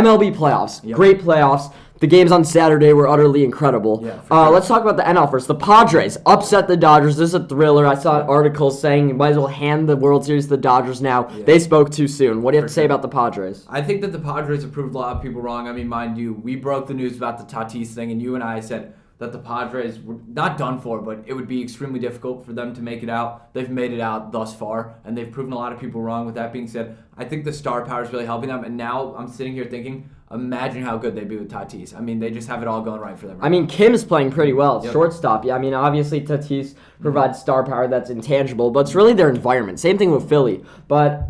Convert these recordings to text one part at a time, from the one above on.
MLB playoffs. Yep. Great playoffs. The games on Saturday were utterly incredible. Yeah, sure. Let's talk about the NL first. The Padres upset the Dodgers. This is a thriller. I saw an article saying you might as well hand the World Series to the Dodgers now. Yeah. They spoke too soon. What do you have to say about the Padres? I think that the Padres have proved a lot of people wrong. I mean, mind you, we broke the news about the Tatis thing, and you and I said that the Padres were not done for, but it would be extremely difficult for them to make it out. They've made it out thus far, and they've proven a lot of people wrong. With that being said, I think the star power is really helping them, and now I'm sitting here thinking, imagine how good they'd be with Tatis. I mean, they just have it all going right for them. Right now. Kim's playing pretty well at shortstop. Yeah, I mean, obviously Tatis provides star power that's intangible, but it's really their environment. Same thing with Philly. But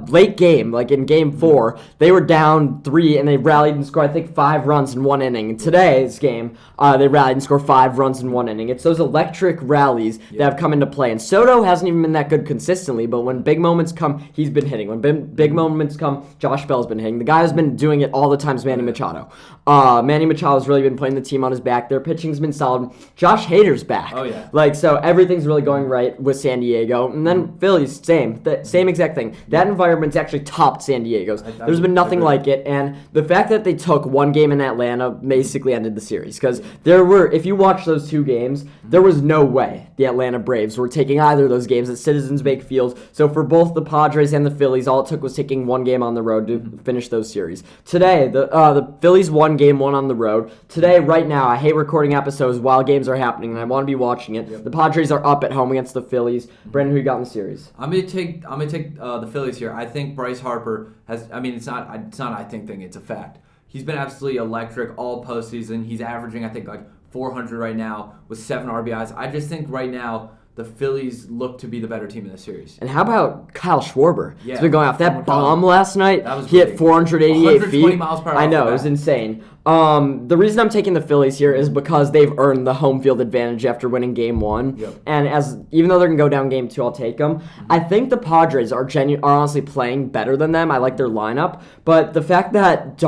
late game, like in Game 4, they were down 3, and they rallied and scored, I think, 5 runs in 1 inning. In today's game, they rallied and scored 5 runs in 1 inning. It's those electric rallies that have come into play. And Soto hasn't even been that good consistently, but when big moments come, he's been hitting. When big moments come, Josh Bell's been hitting. The guy who's been doing it all the time is Manny Machado. Manny Machado's really been putting the team on his back. Their pitching's been solid. Josh Hader's back. Oh, yeah. So everything's really going right with San Diego. And then Philly's same exact thing. That environment's actually topped San Diego's. There's been nothing like it. And the fact that they took one game in Atlanta basically ended the series. Because if you watch those 2 games, there was no way the Atlanta Braves were taking either of those games at Citizens Bank Field. So for both the Padres and the Phillies, all it took was taking one game on the road to finish those series. Today, the Phillies won Game 1 on the road. Today, right now, I hate recording episodes while games are happening, and I want to be watching it. Yep. The Padres are up at home against the Phillies. Brandon, who you got in the series? I'm gonna take the Phillies here. I think Bryce Harper has. I mean, it's not an I think thing. It's a fact. He's been absolutely electric all postseason. He's averaging, I think, like 400 right now with 7 RBIs. I just think right now the Phillies look to be the better team in the series. And how about Kyle Schwarber? Yeah, he's been going off that bomb last night. He hit 488 120 feet. miles per hour. I know, it was insane. The reason I'm taking the Phillies here is because they've earned the home field advantage after winning Game 1. Yep. And even though they're going to go down Game 2, I'll take them. I think the Padres are honestly playing better than them. I like their lineup. But the fact that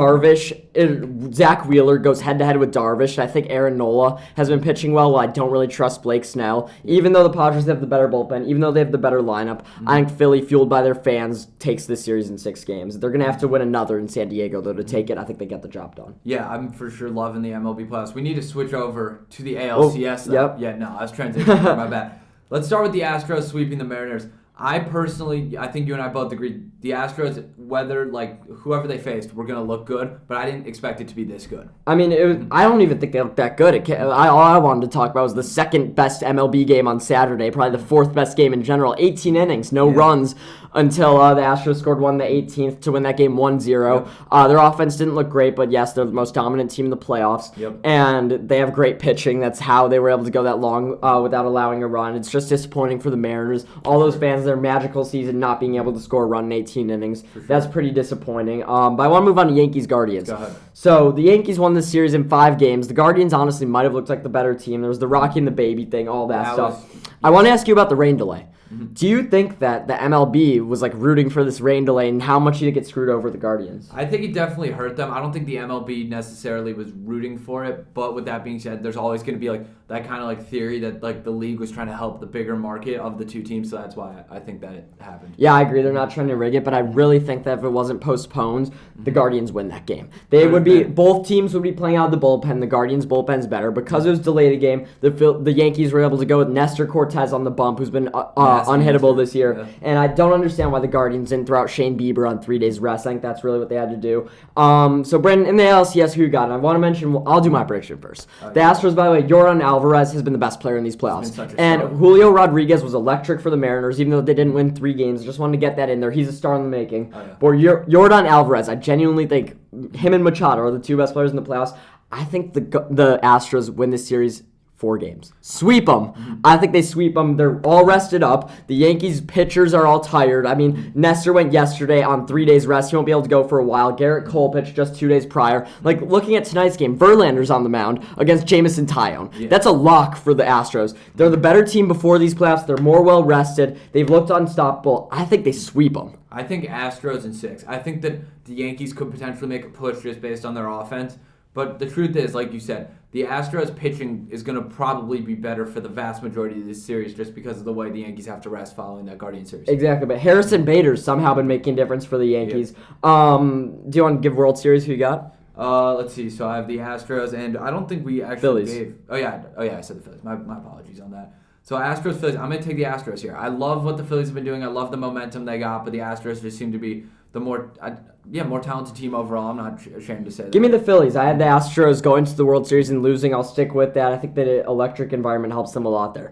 Zach Wheeler goes head-to-head with Darvish, I think Aaron Nola has been pitching well. I don't really trust Blake Snell. Even though the Padres have the better bullpen, even though they have the better lineup, I think Philly, fueled by their fans, takes this series in 6 games. They're going to have to win another in San Diego, though, to take it. I think they get the job done. Yeah, I'm for sure loving the MLB playoffs. We need to switch over to the ALCS. Yep. Yeah, no, I was transitioning. My bad. Let's start with the Astros sweeping the Mariners. I think you and I both agree, the Astros, whoever they faced, were going to look good, but I didn't expect it to be this good. I mean, I don't even think they looked that good. All I wanted to talk about was the second best MLB game on Saturday, probably the 4th best game in general. 18 innings, no runs until the Astros scored one the 18th to win that game 1-0. Yep. Their offense didn't look great, but yes, they're the most dominant team in the playoffs. Yep. And they have great pitching. That's how they were able to go that long without allowing a run. It's just disappointing for the Mariners. All those fans, their magical season, not being able to score a run in 18 innings. Sure. That's pretty disappointing. But I want to move on to Yankees-Guardians. Go ahead. So the Yankees won this series in 5 games. The Guardians honestly might have looked like the better team. There was the Rocky and the baby thing, all that stuff. I want to ask you about the rain delay. Mm-hmm. Do you think that the MLB was rooting for this rain delay, and how much did it get screwed over the Guardians? I think it definitely hurt them. I don't think the MLB necessarily was rooting for it, but with that being said, there's always going to be that kind of theory that the league was trying to help the bigger market of the 2 teams, so that's why I think that it happened. Yeah, I agree. They're not trying to rig it, but I really think that if it wasn't postponed, the Guardians win that game. Both teams would be playing out of the bullpen. The Guardians' bullpen's better. Because it was delayed a game, the Yankees were able to go with Nestor Cortez on the bump, who's been unhittable this year. Yeah. And I don't understand why the Guardians didn't throw out Shane Bieber on 3 days rest. I think that's really what they had to do. So, Brendan, in the ALCS, who you got? And I want to mention, I'll do my prediction first. The Astros, by the way, Yordan Alvarez has been the best player in these playoffs. And Julio Rodriguez was electric for the Mariners, even though they didn't win 3 games. I just wanted to get that in there. He's a star in the making. Oh, yeah. But Yordan Alvarez, I genuinely think him and Machado are the 2 best players in the playoffs. I think the Astros win this series 4 games. Sweep them. Mm-hmm. I think they sweep them. They're all rested up. The Yankees pitchers are all tired. I mean, Nestor went yesterday on 3 days rest. He won't be able to go for a while. Garrett Cole pitched just 2 days prior. Looking at tonight's game, Verlander's on the mound against Jamison Tyone. Yeah. That's a lock for the Astros. They're the better team before these playoffs. They're more well rested. They've looked unstoppable. I think they sweep them. I think Astros in 6. I think that the Yankees could potentially make a push just based on their offense. But the truth is, like you said, the Astros pitching is going to probably be better for the vast majority of this series just because of the way the Yankees have to rest following that Guardian series. Exactly, but Harrison Bader's somehow been making a difference for the Yankees. Do you want to give World Series? Who you got? Let's see. So I have the Astros, and I don't think we actually Phillies. gave. Oh yeah, I said the Phillies. My apologies on that. So Astros, Phillies. I'm gonna take the Astros here. I love what the Phillies have been doing. I love the momentum they got, but the Astros just seem to be the more talented team overall. I'm not ashamed to say that. Give me the Phillies. I had the Astros going to the World Series and losing. I'll stick with that. I think that electric environment helps them a lot there.